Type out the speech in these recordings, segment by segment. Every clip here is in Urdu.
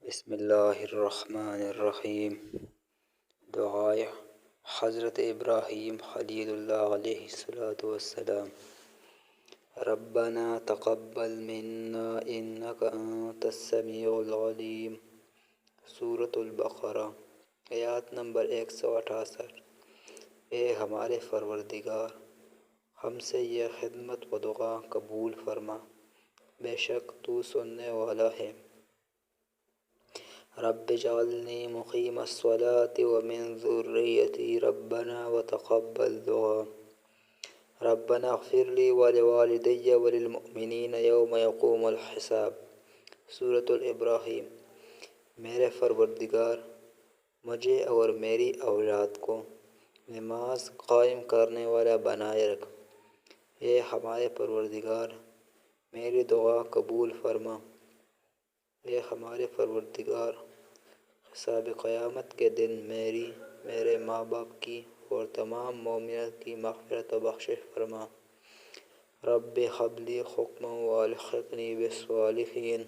بسم اللہ الرحمن الرحیم۔ دعائے حضرت ابراہیم خلیل اللہ علیہ الصلاۃ والسلام۔ ربنا تقبل منا انک انت السمیع العلیم۔ سورۃ البقرہ آیات نمبر 168۔ اے ہمارے پروردگار، ہم سے یہ خدمت و دعا قبول فرما، بے شک تو سننے والا ہے۔ رب اجعلنی مقیم الصلاۃ ومن ذریتی ربنا وتقبل دعاء۔ ربنا اغفر لی ولوالدی وللمؤمنین یوم یقوم الحساب۔ سورۃ الابراہیم۔ میرے پروردگار، مجھے اور میری اولاد کو نماز قائم کرنے والا بنائے رکھ۔ اے ہمارے پروردگار، میری دعا قبول فرما۔ اے ہمارے پروردگار، حساب قیامت کے دن میری، میرے ماں باپ کی اور تمام مومنات کی مغفرت و بخشش فرما۔ رب ہب لی حکما والحقنی بالصالحین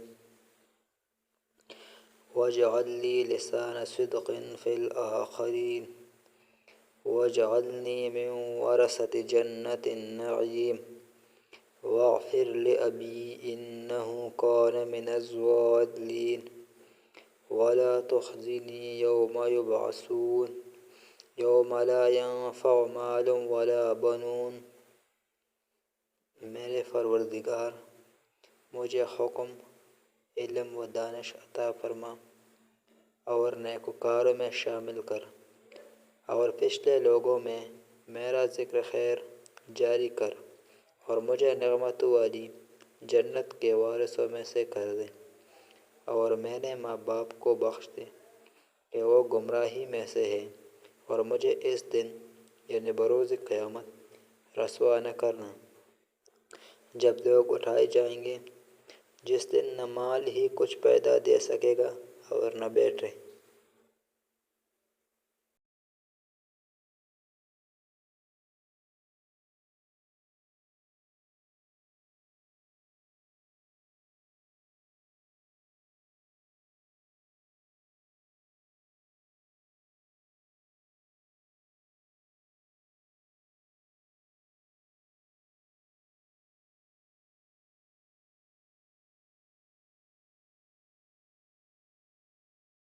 واجعل لی لسان صدق فی الآخرین واجعلنی من ورثة جنة النعیم واغفر لأبی انہ کان من الضالین ولا تخزنی یوم یبعثون یوم لا ینفع مال ولا بنون۔ میرے پروردگار، مجھے حکم، علم و دانش عطا فرما اور نیکوکاروں میں شامل کر، اور پچھلے لوگوں میں میرا ذکر خیر جاری کر، اور مجھے نعمتوں والی جنت کے وارثوں میں سے کر دے، اور میرے ماں باپ کو بخش دے کہ وہ گمراہی میں سے ہے، اور مجھے اس دن یعنی بروز قیامت رسوا نہ کرنا، جب لوگ اٹھائے جائیں گے، جس دن نہ مال ہی کچھ پیدا دے سکے گا اور نہ بیٹے۔